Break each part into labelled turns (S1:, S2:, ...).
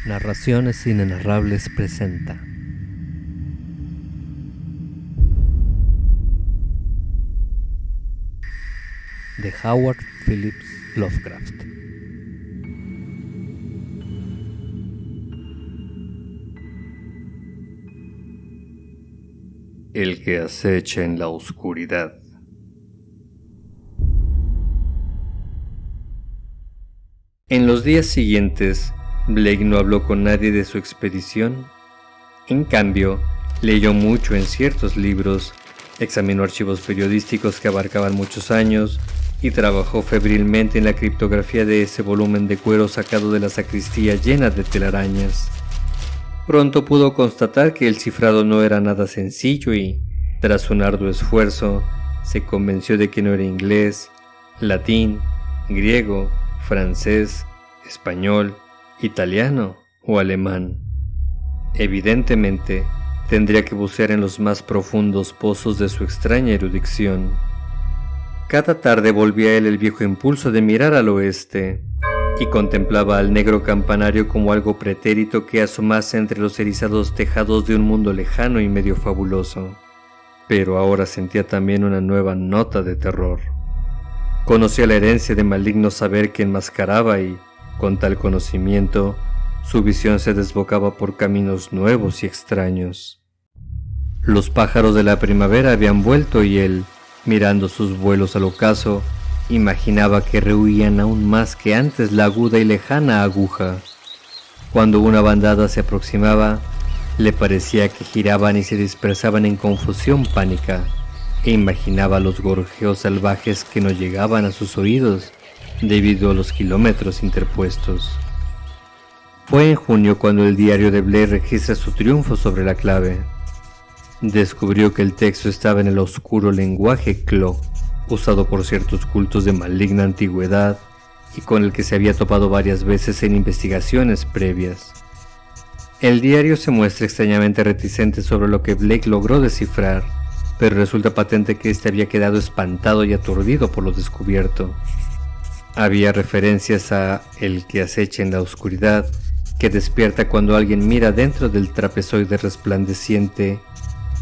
S1: Narraciones Inenarrables presenta de Howard Phillips Lovecraft. El que acecha en la oscuridad. En los días siguientes, Blake no habló con nadie de su expedición. En cambio, leyó mucho en ciertos libros, examinó archivos periodísticos que abarcaban muchos años y trabajó febrilmente en la criptografía de ese volumen de cuero sacado de la sacristía llena de telarañas. Pronto pudo constatar que el cifrado no era nada sencillo y, tras un arduo esfuerzo, se convenció de que no era inglés, latín, griego, francés, español, italiano o alemán. Evidentemente, tendría que bucear en los más profundos pozos de su extraña erudición. Cada tarde volvía a él el viejo impulso de mirar al oeste, y contemplaba al negro campanario como algo pretérito que asomase entre los erizados tejados de un mundo lejano y medio fabuloso. Pero ahora sentía también una nueva nota de terror. Conocía la herencia de maligno saber que enmascaraba y, con tal conocimiento, su visión se desbocaba por caminos nuevos y extraños. Los pájaros de la primavera habían vuelto y él, mirando sus vuelos al ocaso, imaginaba que rehuían aún más que antes la aguda y lejana aguja. Cuando una bandada se aproximaba, le parecía que giraban y se dispersaban en confusión pánica, e imaginaba los gorjeos salvajes que no llegaban a sus oídos debido a los kilómetros interpuestos. Fue en junio cuando el diario de Blake registra su triunfo sobre la clave. Descubrió que el texto estaba en el oscuro lenguaje Clo, usado por ciertos cultos de maligna antigüedad y con el que se había topado varias veces en investigaciones previas. El diario se muestra extrañamente reticente sobre lo que Blake logró descifrar, pero resulta patente que éste había quedado espantado y aturdido por lo descubierto. Había referencias a el que acecha en la oscuridad, que despierta cuando alguien mira dentro del trapezoide resplandeciente,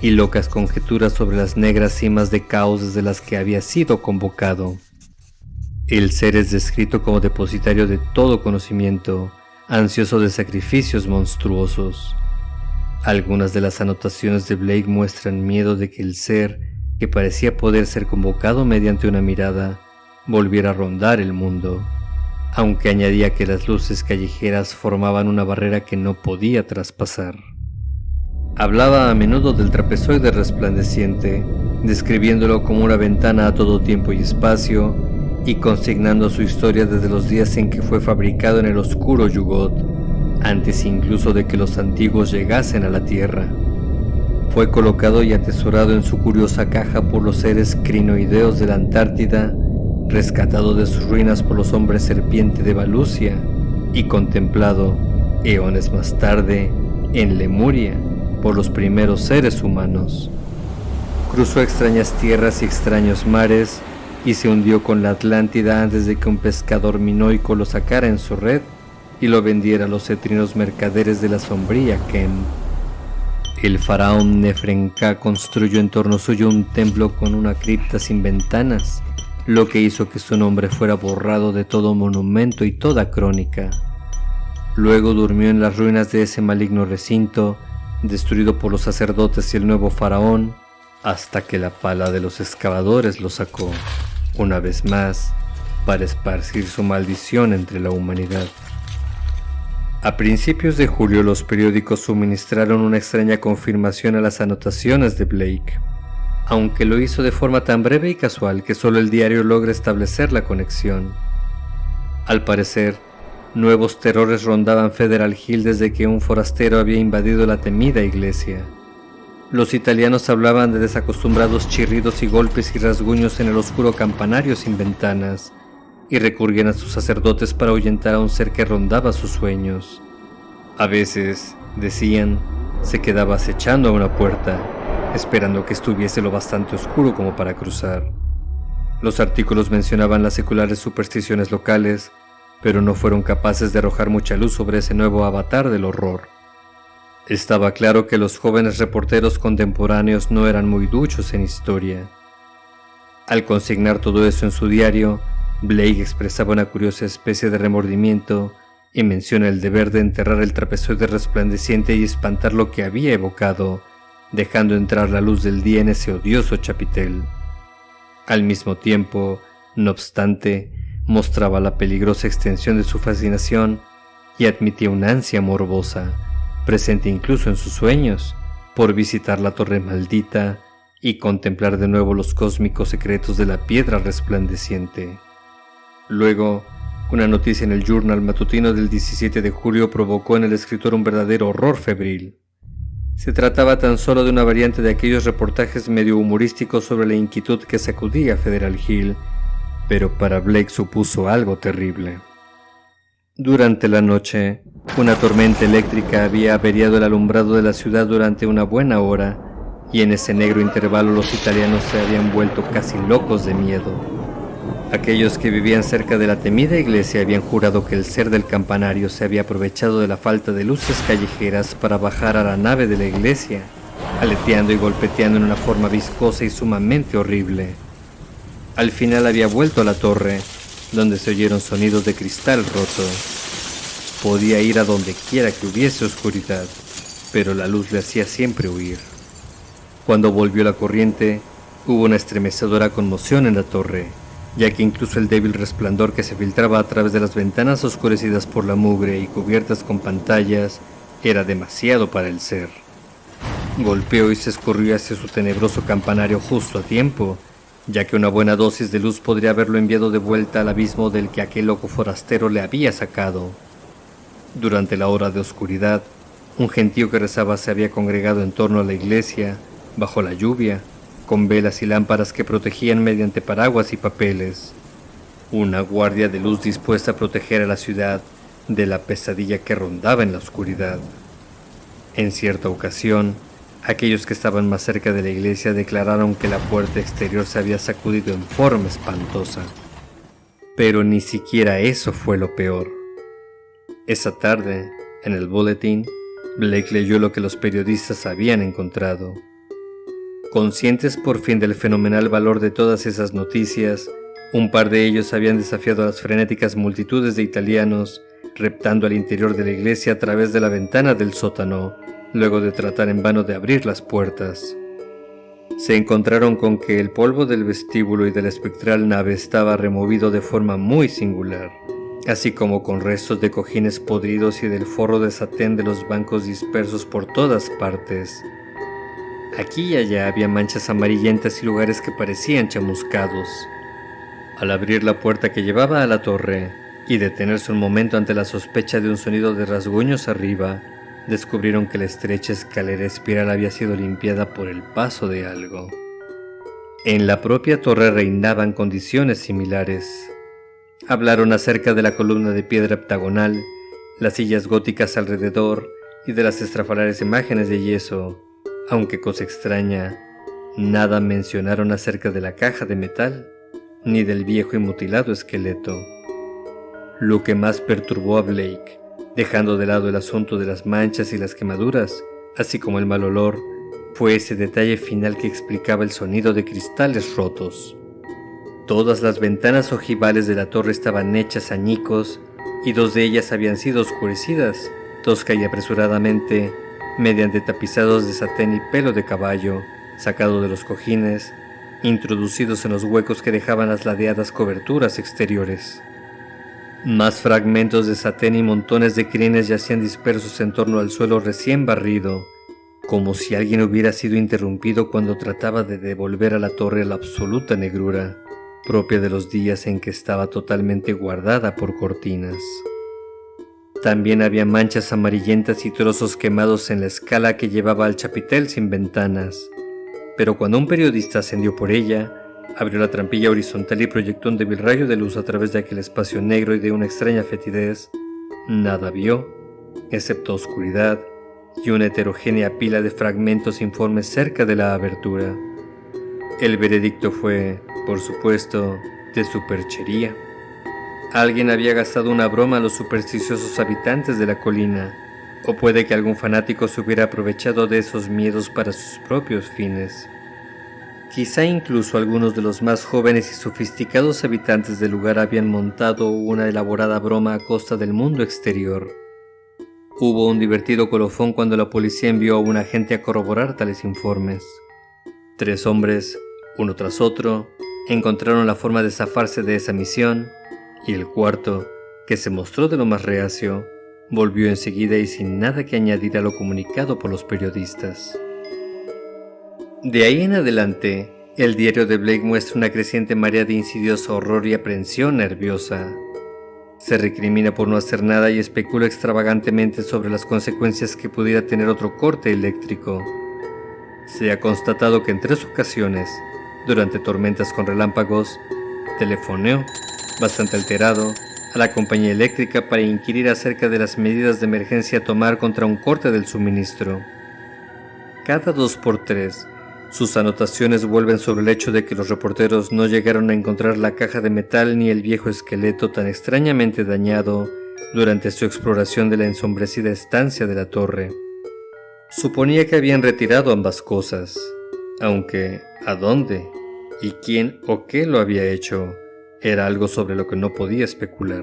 S1: y locas conjeturas sobre las negras cimas de caos desde las que había sido convocado. El ser es descrito como depositario de todo conocimiento, ansioso de sacrificios monstruosos. Algunas de las anotaciones de Blake muestran miedo de que el ser, que parecía poder ser convocado mediante una mirada, volviera a rondar el mundo, aunque añadía que las luces callejeras formaban una barrera que no podía traspasar. Hablaba a menudo del trapezoide resplandeciente, describiéndolo como una ventana a todo tiempo y espacio, y consignando su historia desde los días en que fue fabricado en el oscuro Yugot, antes incluso de que los antiguos llegasen a la Tierra. Fue colocado y atesorado en su curiosa caja por los seres crinoideos de la Antártida, rescatado de sus ruinas por los hombres serpiente de Valusia, y contemplado, eones más tarde, en Lemuria, por los primeros seres humanos. Cruzó extrañas tierras y extraños mares, y se hundió con la Atlántida antes de que un pescador minoico lo sacara en su red y lo vendiera a los cetrinos mercaderes de la sombría Ken. El faraón Nefrenka construyó en torno suyo un templo con una cripta sin ventanas, lo que hizo que su nombre fuera borrado de todo monumento y toda crónica. Luego durmió en las ruinas de ese maligno recinto, destruido por los sacerdotes y el nuevo faraón, hasta que la pala de los excavadores lo sacó, una vez más, para esparcir su maldición entre la humanidad. A principios de julio los periódicos suministraron una extraña confirmación a las anotaciones de Blake, aunque lo hizo de forma tan breve y casual que solo el diario logra establecer la conexión. Al parecer, nuevos terrores rondaban Federal Hill desde que un forastero había invadido la temida iglesia. Los italianos hablaban de desacostumbrados chirridos y golpes y rasguños en el oscuro campanario sin ventanas, y recurrían a sus sacerdotes para ahuyentar a un ser que rondaba sus sueños. A veces, decían, se quedaba acechando a una puerta, esperando que estuviese lo bastante oscuro como para cruzar. Los artículos mencionaban las seculares supersticiones locales, pero no fueron capaces de arrojar mucha luz sobre ese nuevo avatar del horror. Estaba claro que los jóvenes reporteros contemporáneos no eran muy duchos en historia. Al consignar todo eso en su diario, Blake expresaba una curiosa especie de remordimiento y menciona el deber de enterrar el trapezoide resplandeciente y espantar lo que había evocado, dejando entrar la luz del día en ese odioso chapitel. Al mismo tiempo, no obstante, mostraba la peligrosa extensión de su fascinación y admitía una ansia morbosa, presente incluso en sus sueños, por visitar la torre maldita y contemplar de nuevo los cósmicos secretos de la piedra resplandeciente. Luego, una noticia en el Journal matutino del 17 de julio provocó en el escritor un verdadero horror febril. Se trataba tan solo de una variante de aquellos reportajes medio humorísticos sobre la inquietud que sacudía Federal Hill, pero para Blake supuso algo terrible. Durante la noche, una tormenta eléctrica había averiado el alumbrado de la ciudad durante una buena hora, y en ese negro intervalo los italianos se habían vuelto casi locos de miedo. Aquellos que vivían cerca de la temida iglesia habían jurado que el ser del campanario se había aprovechado de la falta de luces callejeras para bajar a la nave de la iglesia, aleteando y golpeteando en una forma viscosa y sumamente horrible. Al final había vuelto a la torre, donde se oyeron sonidos de cristal roto. Podía ir a donde quiera que hubiese oscuridad, pero la luz le hacía siempre huir. Cuando volvió la corriente, hubo una estremecedora conmoción en la torre, ya que incluso el débil resplandor que se filtraba a través de las ventanas oscurecidas por la mugre y cubiertas con pantallas era demasiado para el ser. Golpeó y se escurrió hacia su tenebroso campanario justo a tiempo, ya que una buena dosis de luz podría haberlo enviado de vuelta al abismo del que aquel loco forastero le había sacado. Durante la hora de oscuridad, un gentío que rezaba se había congregado en torno a la iglesia, bajo la lluvia, con velas y lámparas que protegían mediante paraguas y papeles. Una guardia de luz dispuesta a proteger a la ciudad de la pesadilla que rondaba en la oscuridad. En cierta ocasión, aquellos que estaban más cerca de la iglesia declararon que la puerta exterior se había sacudido en forma espantosa. Pero ni siquiera eso fue lo peor. Esa tarde, en el boletín, Blake leyó lo que los periodistas habían encontrado. Conscientes por fin del fenomenal valor de todas esas noticias, un par de ellos habían desafiado a las frenéticas multitudes de italianos, reptando al interior de la iglesia a través de la ventana del sótano, luego de tratar en vano de abrir las puertas. Se encontraron con que el polvo del vestíbulo y de la espectral nave estaba removido de forma muy singular, así como con restos de cojines podridos y del forro de satén de los bancos dispersos por todas partes. Aquí y allá había manchas amarillentas y lugares que parecían chamuscados. Al abrir la puerta que llevaba a la torre y detenerse un momento ante la sospecha de un sonido de rasguños arriba, descubrieron que la estrecha escalera espiral había sido limpiada por el paso de algo. En la propia torre reinaban condiciones similares. Hablaron acerca de la columna de piedra heptagonal, las sillas góticas alrededor y de las estrafalarias imágenes de yeso, aunque cosa extraña, nada mencionaron acerca de la caja de metal, ni del viejo y mutilado esqueleto. Lo que más perturbó a Blake, dejando de lado el asunto de las manchas y las quemaduras, así como el mal olor, fue ese detalle final que explicaba el sonido de cristales rotos. Todas las ventanas ojivales de la torre estaban hechas añicos y dos de ellas habían sido oscurecidas, tosca y apresuradamente, mediante tapizados de satén y pelo de caballo, sacado de los cojines, introducidos en los huecos que dejaban las ladeadas coberturas exteriores. Más fragmentos de satén y montones de crines yacían dispersos en torno al suelo recién barrido, como si alguien hubiera sido interrumpido cuando trataba de devolver a la torre la absoluta negrura, propia de los días en que estaba totalmente guardada por cortinas. También había manchas amarillentas y trozos quemados en la escala que llevaba al chapitel sin ventanas, pero cuando un periodista ascendió por ella, abrió la trampilla horizontal y proyectó un débil rayo de luz a través de aquel espacio negro y de una extraña fetidez, nada vio, excepto oscuridad y una heterogénea pila de fragmentos informes cerca de la abertura. El veredicto fue, por supuesto, de superchería. Alguien había gastado una broma a los supersticiosos habitantes de la colina, o puede que algún fanático se hubiera aprovechado de esos miedos para sus propios fines. Quizá incluso algunos de los más jóvenes y sofisticados habitantes del lugar habían montado una elaborada broma a costa del mundo exterior. Hubo un divertido colofón cuando la policía envió a un agente a corroborar tales informes. 3 hombres, uno tras otro, encontraron la forma de zafarse de esa misión, y el cuarto, que se mostró de lo más reacio, volvió enseguida y sin nada que añadir a lo comunicado por los periodistas. De ahí en adelante, el diario de Blake muestra una creciente marea de insidioso horror y aprensión nerviosa. Se recrimina por no hacer nada y especula extravagantemente sobre las consecuencias que pudiera tener otro corte eléctrico. Se ha constatado que en 3 ocasiones, durante tormentas con relámpagos, telefoneó, bastante alterado, a la compañía eléctrica para inquirir acerca de las medidas de emergencia a tomar contra un corte del suministro. Cada 2 por 3, sus anotaciones vuelven sobre el hecho de que los reporteros no llegaron a encontrar la caja de metal ni el viejo esqueleto tan extrañamente dañado durante su exploración de la ensombrecida estancia de la torre. Suponía que habían retirado ambas cosas, aunque ¿a dónde? ¿Y quién o qué lo había hecho? Era algo sobre lo que no podía especular.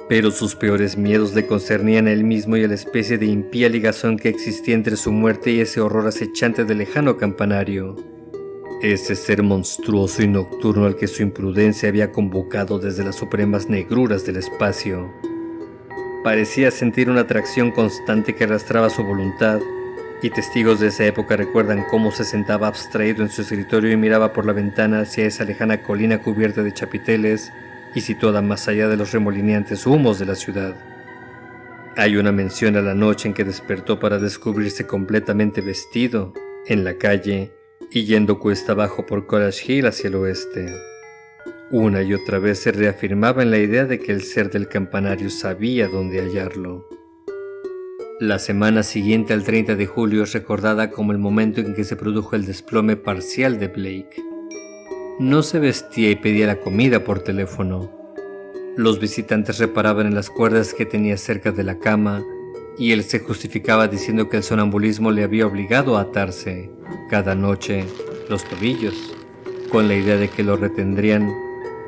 S1: Pero sus peores miedos le concernían a él mismo y a la especie de impía ligazón que existía entre su muerte y ese horror acechante del lejano campanario. Ese ser monstruoso y nocturno al que su imprudencia había convocado desde las supremas negruras del espacio. Parecía sentir una atracción constante que arrastraba su voluntad, y testigos de esa época recuerdan cómo se sentaba abstraído en su escritorio y miraba por la ventana hacia esa lejana colina cubierta de chapiteles y situada más allá de los remolineantes humos de la ciudad. Hay una mención a la noche en que despertó para descubrirse completamente vestido, en la calle, y yendo cuesta abajo por College Hill hacia el oeste. Una y otra vez se reafirmaba en la idea de que el ser del campanario sabía dónde hallarlo. La semana siguiente al 30 de julio es recordada como el momento en que se produjo el desplome parcial de Blake. No se vestía y pedía la comida por teléfono. Los visitantes reparaban en las cuerdas que tenía cerca de la cama y él se justificaba diciendo que el sonambulismo le había obligado a atarse, cada noche, los tobillos, con la idea de que lo retendrían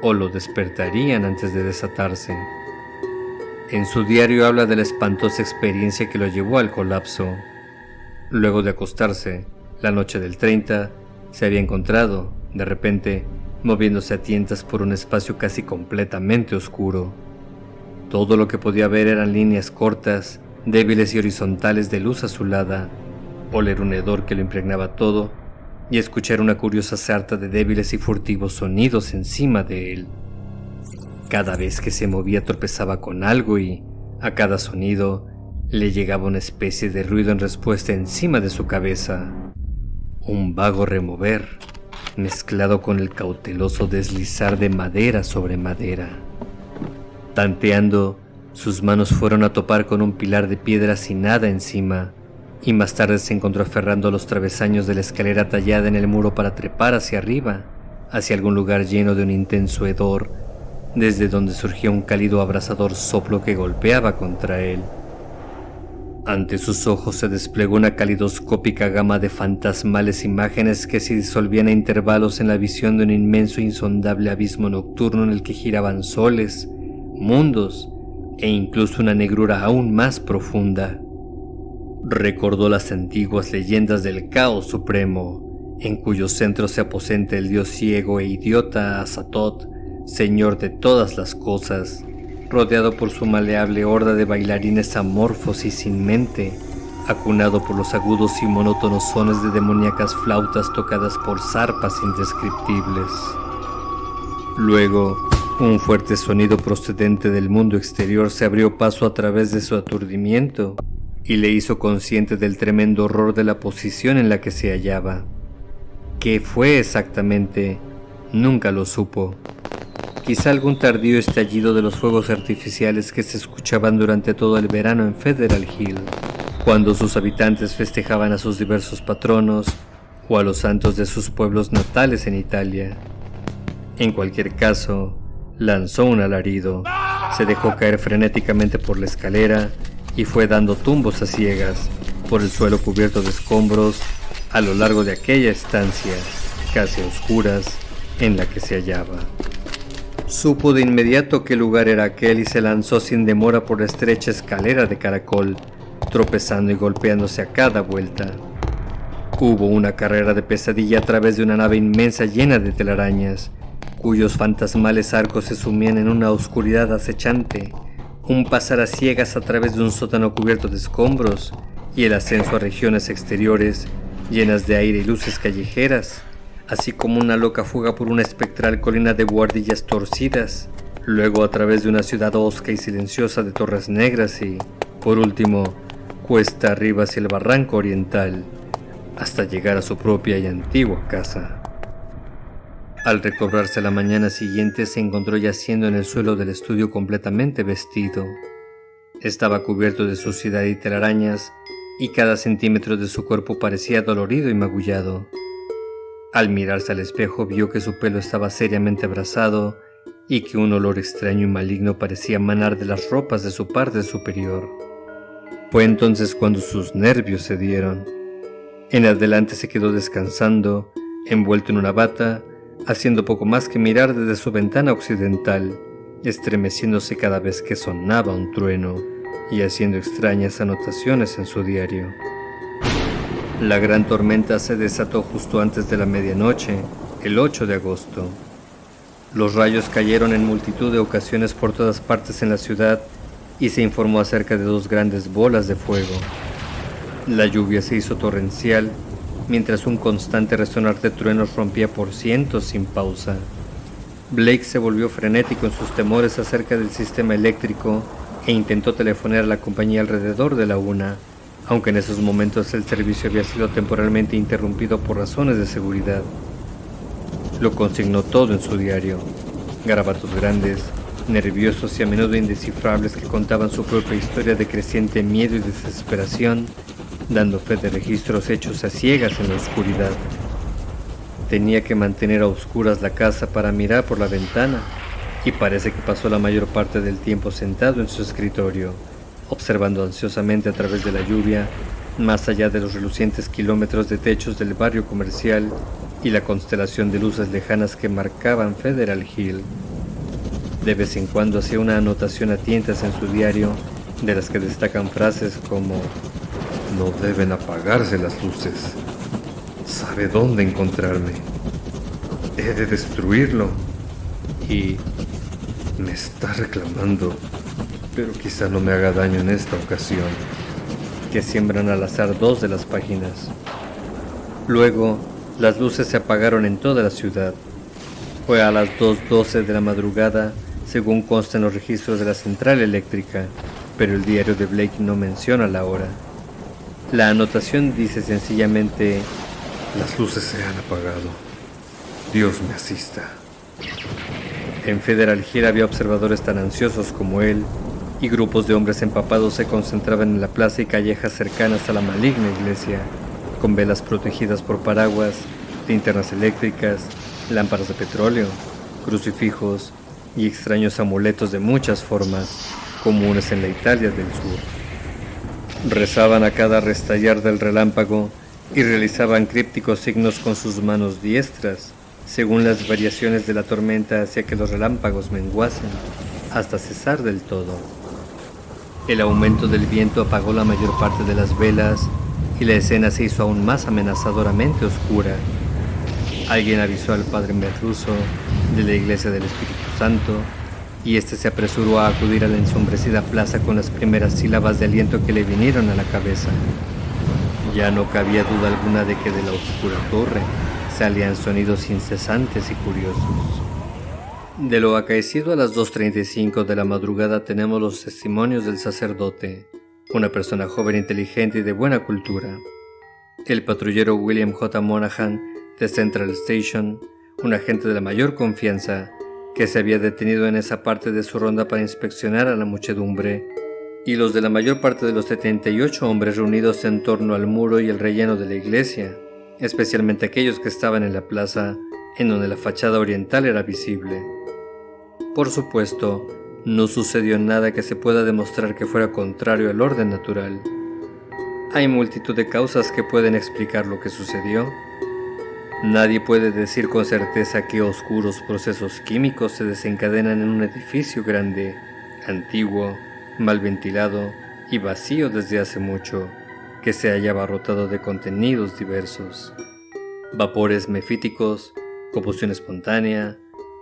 S1: o lo despertarían antes de desatarse. En su diario habla de la espantosa experiencia que lo llevó al colapso. Luego de acostarse, la noche del 30, se había encontrado, de repente, moviéndose a tientas por un espacio casi completamente oscuro. Todo lo que podía ver eran líneas cortas, débiles y horizontales de luz azulada, oler un hedor que lo impregnaba todo, y escuchar una curiosa sarta de débiles y furtivos sonidos encima de él. Cada vez que se movía tropezaba con algo y, a cada sonido, le llegaba una especie de ruido en respuesta encima de su cabeza. Un vago remover, mezclado con el cauteloso deslizar de madera sobre madera. Tanteando, sus manos fueron a topar con un pilar de piedra sin nada encima, y más tarde se encontró aferrando los travesaños de la escalera tallada en el muro para trepar hacia arriba, hacia algún lugar lleno de un intenso hedor, desde donde surgía un cálido abrasador soplo que golpeaba contra él. Ante sus ojos se desplegó una calidoscópica gama de fantasmales imágenes que se disolvían a intervalos en la visión de un inmenso e insondable abismo nocturno en el que giraban soles, mundos e incluso una negrura aún más profunda. Recordó las antiguas leyendas del caos supremo, en cuyo centro se aposenta el dios ciego e idiota Azatoth, señor de todas las cosas, rodeado por su maleable horda de bailarines amorfos y sin mente, acunado por los agudos y monótonos sones de demoníacas flautas tocadas por zarpas indescriptibles. Luego, un fuerte sonido procedente del mundo exterior se abrió paso a través de su aturdimiento y le hizo consciente del tremendo horror de la posición en la que se hallaba. ¿Qué fue exactamente? Nunca lo supo. Quizá algún tardío estallido de los fuegos artificiales que se escuchaban durante todo el verano en Federal Hill, cuando sus habitantes festejaban a sus diversos patronos o a los santos de sus pueblos natales en Italia. En cualquier caso, lanzó un alarido, se dejó caer frenéticamente por la escalera y fue dando tumbos a ciegas por el suelo cubierto de escombros a lo largo de aquella estancia, casi a oscuras, en la que se hallaba. Supo de inmediato qué lugar era aquel y se lanzó sin demora por la estrecha escalera de caracol, tropezando y golpeándose a cada vuelta. Hubo una carrera de pesadilla a través de una nave inmensa llena de telarañas, cuyos fantasmales arcos se sumían en una oscuridad acechante, un pasar a ciegas a través de un sótano cubierto de escombros y el ascenso a regiones exteriores llenas de aire y luces callejeras, así como una loca fuga por una espectral colina de buhardillas torcidas, luego a través de una ciudad hosca y silenciosa de torres negras y, por último, cuesta arriba hacia el barranco oriental, hasta llegar a su propia y antigua casa. Al recobrarse la mañana siguiente se encontró yaciendo en el suelo del estudio completamente vestido. Estaba cubierto de suciedad y telarañas, y cada centímetro de su cuerpo parecía dolorido y magullado. Al mirarse al espejo vio que su pelo estaba seriamente abrasado y que un olor extraño y maligno parecía manar de las ropas de su parte superior. Fue entonces cuando sus nervios cedieron. En adelante se quedó descansando, envuelto en una bata, haciendo poco más que mirar desde su ventana occidental, estremeciéndose cada vez que sonaba un trueno y haciendo extrañas anotaciones en su diario. La gran tormenta se desató justo antes de la medianoche, el 8 de agosto. Los rayos cayeron en multitud de ocasiones por todas partes en la ciudad y se informó acerca de 2 grandes bolas de fuego. La lluvia se hizo torrencial, mientras un constante resonar de truenos rompía por cientos sin pausa. Blake se volvió frenético en sus temores acerca del sistema eléctrico e intentó telefonear a la compañía alrededor de la 1, aunque en esos momentos el servicio había sido temporalmente interrumpido por razones de seguridad. Lo consignó todo en su diario, garabatos grandes, nerviosos y a menudo indescifrables que contaban su propia historia de creciente miedo y desesperación, dando fe de registros hechos a ciegas en la oscuridad. Tenía que mantener a oscuras la casa para mirar por la ventana, y parece que pasó la mayor parte del tiempo sentado en su escritorio, observando ansiosamente a través de la lluvia, más allá de los relucientes kilómetros de techos del barrio comercial y la constelación de luces lejanas que marcaban Federal Hill. De vez en cuando hacía una anotación a tientas en su diario, de las que destacan frases como: no deben apagarse las luces, sabe dónde encontrarme, he de destruirlo, y me está reclamando, pero quizá no me haga daño en esta ocasión, que siembran al azar 2 de las páginas. Luego, las luces se apagaron en toda la ciudad. Fue a las 2:12 de la madrugada, según consta en los registros de la central eléctrica, pero el diario de Blake no menciona la hora. La anotación dice sencillamente: las luces se han apagado, Dios me asista. En Federal Hill había observadores tan ansiosos como él, y grupos de hombres empapados se concentraban en la plaza y callejas cercanas a la maligna iglesia, con velas protegidas por paraguas, linternas eléctricas, lámparas de petróleo, crucifijos y extraños amuletos de muchas formas, comunes en la Italia del Sur. Rezaban a cada restallar del relámpago y realizaban crípticos signos con sus manos diestras, según las variaciones de la tormenta hacia que los relámpagos menguasen, hasta cesar del todo. El aumento del viento apagó la mayor parte de las velas y la escena se hizo aún más amenazadoramente oscura. Alguien avisó al padre Merluzo de la iglesia del Espíritu Santo, y éste se apresuró a acudir a la ensombrecida plaza con las primeras sílabas de aliento que le vinieron a la cabeza. Ya no cabía duda alguna de que de la oscura torre salían sonidos incesantes y curiosos. De lo acaecido a las 2:35 de la madrugada tenemos los testimonios del sacerdote, una persona joven, inteligente y de buena cultura. El patrullero William J. Monahan de Central Station, un agente de la mayor confianza, que se había detenido en esa parte de su ronda para inspeccionar a la muchedumbre, y los de la mayor parte de los 78 hombres reunidos en torno al muro y el relleno de la iglesia, especialmente aquellos que estaban en la plaza, en donde la fachada oriental era visible. Por supuesto, no sucedió nada que se pueda demostrar que fuera contrario al orden natural. Hay multitud de causas que pueden explicar lo que sucedió. Nadie puede decir con certeza qué oscuros procesos químicos se desencadenan en un edificio grande, antiguo, mal ventilado y vacío desde hace mucho, que se haya abarrotado de contenidos diversos. Vapores mefíticos, combustión espontánea,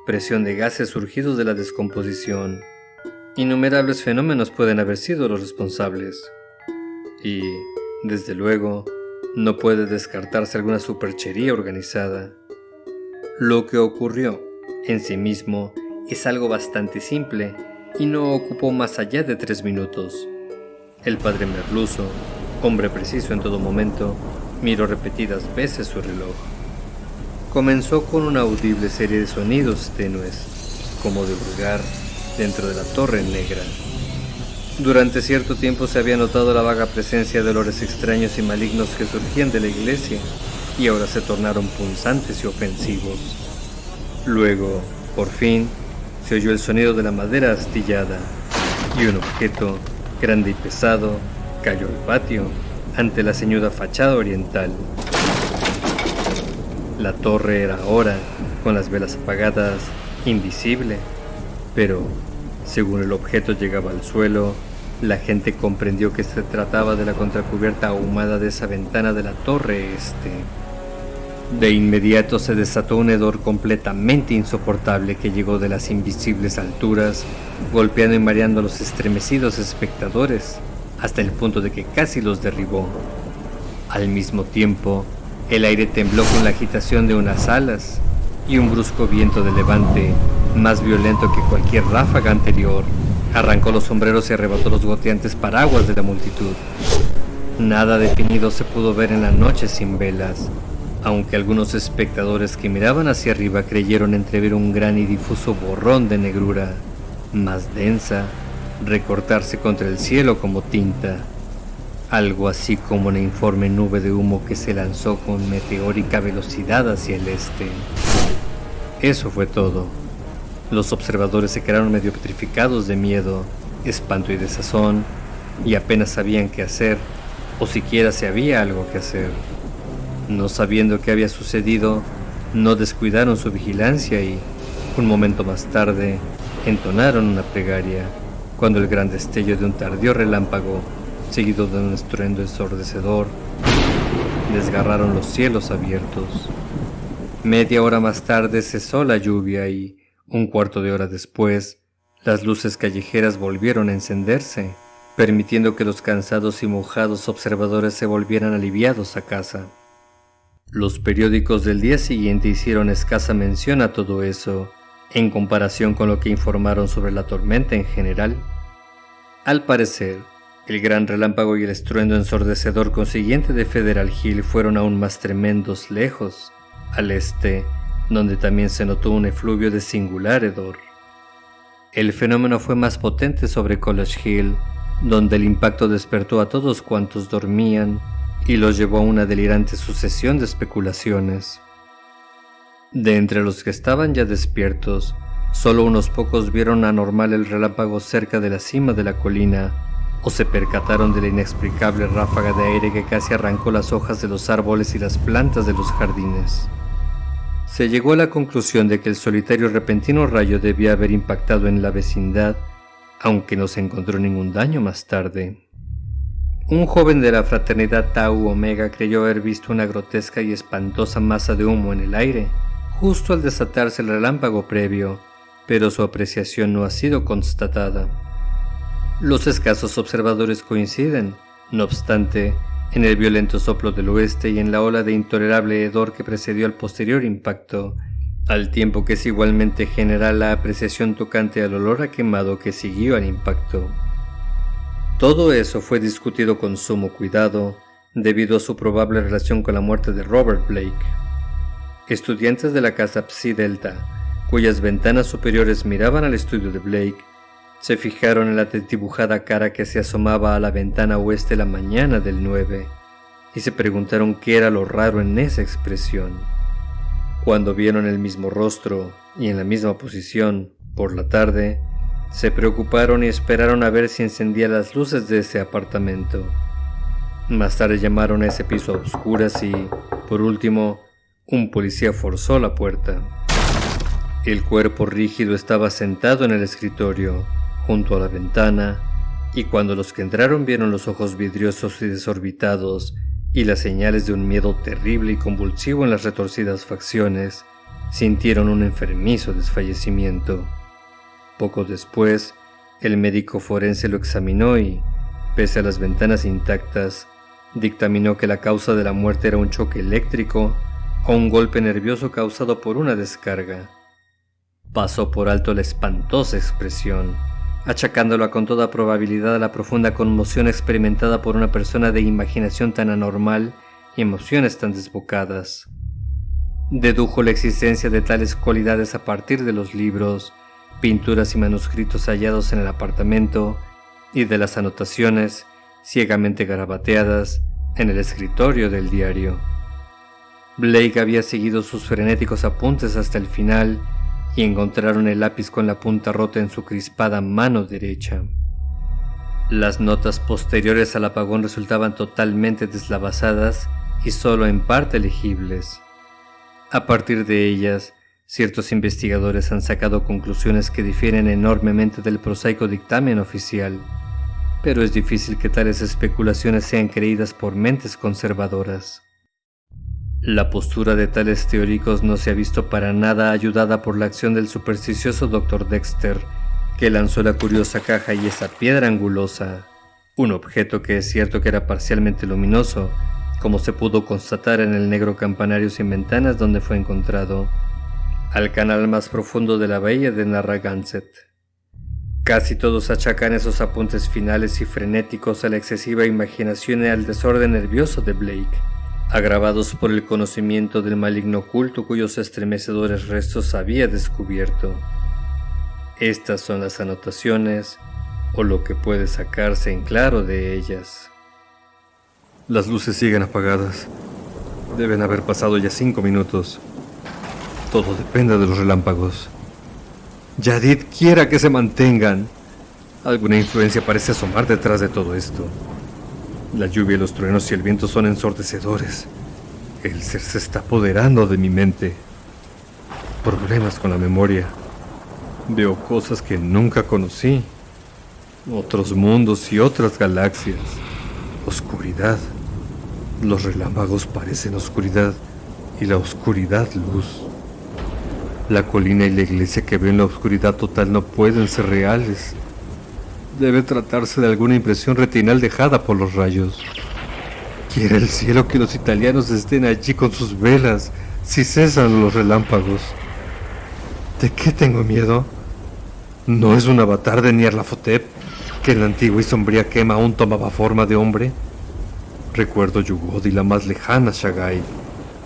S1: presión de gases surgidos de la descomposición. Innumerables fenómenos pueden haber sido los responsables. Y, desde luego, no puede descartarse alguna superchería organizada. Lo que ocurrió, en sí mismo, es algo bastante simple y no ocupó más allá de 3 minutos. El padre Merluzo, hombre preciso en todo momento, miró repetidas veces su reloj. Comenzó con una audible serie de sonidos tenues, como de hurgar dentro de la torre negra. Durante cierto tiempo se había notado la vaga presencia de olores extraños y malignos que surgían de la iglesia, y ahora se tornaron punzantes y ofensivos. Luego, por fin, se oyó el sonido de la madera astillada, y un objeto, grande y pesado, cayó al patio, ante la ceñuda fachada oriental. La torre era ahora, con las velas apagadas, invisible, pero, según el objeto llegaba al suelo, la gente comprendió que se trataba de la contracubierta ahumada de esa ventana de la torre este. De inmediato se desató un hedor completamente insoportable que llegó de las invisibles alturas, golpeando y mareando a los estremecidos espectadores, hasta el punto de que casi los derribó. Al mismo tiempo, el aire tembló con la agitación de unas alas, y un brusco viento de levante, más violento que cualquier ráfaga anterior, arrancó los sombreros y arrebató los goteantes paraguas de la multitud. Nada definido se pudo ver en la noche sin velas, aunque algunos espectadores que miraban hacia arriba creyeron entrever un gran y difuso borrón de negrura, más densa, recortarse contra el cielo como tinta, algo así como una informe nube de humo que se lanzó con meteórica velocidad hacia el este. Eso fue todo. Los observadores se quedaron medio petrificados de miedo, espanto y desazón, y apenas sabían qué hacer, o siquiera si había algo que hacer. No sabiendo qué había sucedido, no descuidaron su vigilancia y, un momento más tarde, entonaron una plegaria, cuando el gran destello de un tardío relámpago, seguido de un estruendo ensordecedor, desgarraron los cielos abiertos. Media hora más tarde cesó la lluvia y, un cuarto de hora después, las luces callejeras volvieron a encenderse, permitiendo que los cansados y mojados observadores se volvieran aliviados a casa. Los periódicos del día siguiente hicieron escasa mención a todo eso, en comparación con lo que informaron sobre la tormenta en general. Al parecer, el gran relámpago y el estruendo ensordecedor consiguiente de Federal Hill fueron aún más tremendos lejos, al este, donde también se notó un efluvio de singular hedor. El fenómeno fue más potente sobre College Hill, donde el impacto despertó a todos cuantos dormían y los llevó a una delirante sucesión de especulaciones. De entre los que estaban ya despiertos, solo unos pocos vieron anormal el relámpago cerca de la cima de la colina, o se percataron de la inexplicable ráfaga de aire que casi arrancó las hojas de los árboles y las plantas de los jardines. Se llegó a la conclusión de que el solitario y repentino rayo debía haber impactado en la vecindad, aunque no se encontró ningún daño más tarde. Un joven de la fraternidad Tau Omega creyó haber visto una grotesca y espantosa masa de humo en el aire, justo al desatarse el relámpago previo, pero su apreciación no ha sido constatada. Los escasos observadores coinciden, no obstante, en el violento soplo del oeste y en la ola de intolerable hedor que precedió al posterior impacto, al tiempo que es igualmente general la apreciación tocante al olor a quemado que siguió al impacto. Todo eso fue discutido con sumo cuidado, debido a su probable relación con la muerte de Robert Blake. Estudiantes de la casa Psi Delta, cuyas ventanas superiores miraban al estudio de Blake, se fijaron en la desdibujada cara que se asomaba a la ventana oeste la mañana del 9, y se preguntaron qué era lo raro en esa expresión. Cuando vieron el mismo rostro y en la misma posición, Por la tarde, se preocuparon y esperaron a ver si encendía las luces de ese apartamento. Más tarde llamaron a ese piso a oscuras y, por último, un policía forzó la puerta. El cuerpo rígido estaba sentado en el escritorio, junto a la ventana, y cuando los que entraron vieron los ojos vidriosos y desorbitados y las señales de un miedo terrible y convulsivo en las retorcidas facciones, sintieron un enfermizo desfallecimiento. Poco después, el médico forense lo examinó y, pese a las ventanas intactas, dictaminó que la causa de la muerte era un choque eléctrico o un golpe nervioso causado por una descarga. Pasó por alto la espantosa expresión, achacándola con toda probabilidad a la profunda conmoción experimentada por una persona de imaginación tan anormal y emociones tan desbocadas. Dedujo la existencia de tales cualidades a partir de los libros, pinturas y manuscritos hallados en el apartamento y de las anotaciones, ciegamente garabateadas, en el escritorio del diario. Blake había seguido sus frenéticos apuntes hasta el final y encontraron el lápiz con la punta rota en su crispada mano derecha. Las notas posteriores al apagón resultaban totalmente deslavazadas y solo en parte legibles. A partir de ellas, ciertos investigadores han sacado conclusiones que difieren enormemente del prosaico dictamen oficial, pero es difícil que tales especulaciones sean creídas por mentes conservadoras. La postura de tales teóricos no se ha visto para nada ayudada por la acción del supersticioso Dr. Dexter, que lanzó la curiosa caja y esa piedra angulosa, un objeto que es cierto que era parcialmente luminoso, como se pudo constatar en el negro campanario sin ventanas donde fue encontrado, al canal más profundo de la bahía de Narragansett. Casi todos achacan esos apuntes finales y frenéticos a la excesiva imaginación y al desorden nervioso de Blake, agravados por el conocimiento del maligno oculto cuyos estremecedores restos había descubierto. Estas son las anotaciones, o lo que puede sacarse en claro de ellas.
S2: Las luces siguen apagadas. Deben haber pasado ya 5 minutos. Todo depende de los relámpagos. Yadid quiera que se mantengan. Alguna influencia parece asomar detrás de todo esto. La lluvia, los truenos y el viento son ensordecedores. El ser se está apoderando de mi mente. Problemas con la memoria. Veo cosas que nunca conocí. Otros mundos y otras galaxias. Oscuridad. Los relámpagos parecen oscuridad y la oscuridad luz. La colina y la iglesia que veo en la oscuridad total no pueden ser reales. Debe tratarse de alguna impresión retinal dejada por los rayos. Quiere el cielo que los italianos estén allí con sus velas, si cesan los relámpagos. ¿De qué tengo miedo? ¿No es un avatar de Nyarlathotep, que en la antigua y sombría quema aún tomaba forma de hombre? Recuerdo Yugod y la más lejana Shagai,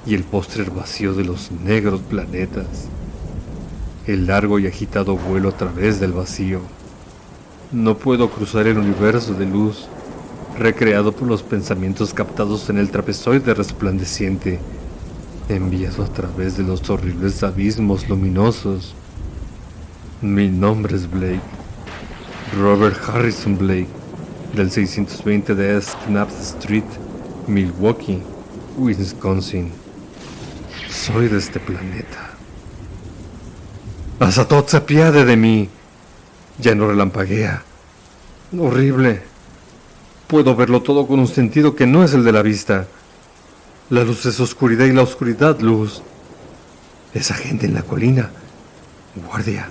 S2: y el postrer vacío de los negros planetas. El largo y agitado vuelo a través del vacío. No puedo cruzar el universo de luz, recreado por los pensamientos captados en el trapezoide resplandeciente, enviado a través de los horribles abismos luminosos. Mi nombre es Blake, Robert Harrison Blake, del 620 de East Knapp Street, Milwaukee, Wisconsin. Soy de este planeta. Azatoth, se apiade de mí. Ya no relampaguea. Horrible. Puedo verlo todo con un sentido que no es el de la vista. La luz es oscuridad y la oscuridad luz. Esa gente en la colina. Guardia.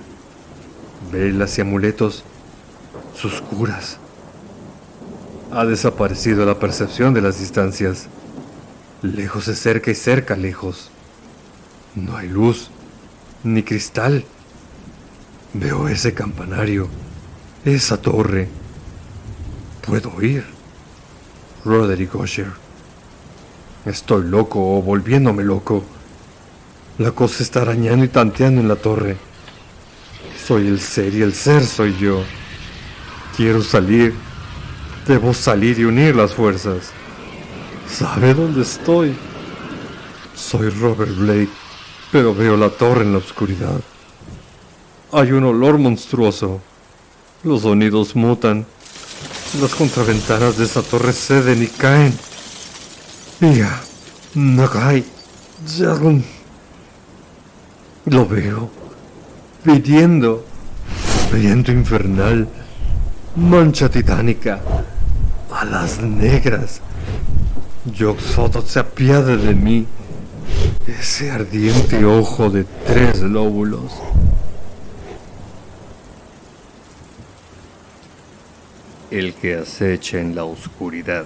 S2: Velas y amuletos. Sus curas. Ha desaparecido la percepción de las distancias. Lejos es cerca y cerca lejos. No hay luz, ni cristal. Veo ese campanario, esa torre. Puedo oír. Roderick Usher. Estoy loco o volviéndome loco. La cosa está arañando y tanteando en la torre. Soy el ser y el ser soy yo. Quiero salir. Debo salir y unir las fuerzas. ¿Sabe dónde estoy? Soy Robert Blake, pero veo la torre en la oscuridad. Hay un olor monstruoso. Los sonidos mutan. Las contraventanas de esa torre ceden y caen. Ya, Nagai, Jagun. Lo veo. Pidiendo. Viento infernal. Mancha titánica. Alas negras. Yog-Sothoth se apiade de mí. Ese ardiente ojo de 3 lóbulos.
S1: El que acecha en la oscuridad.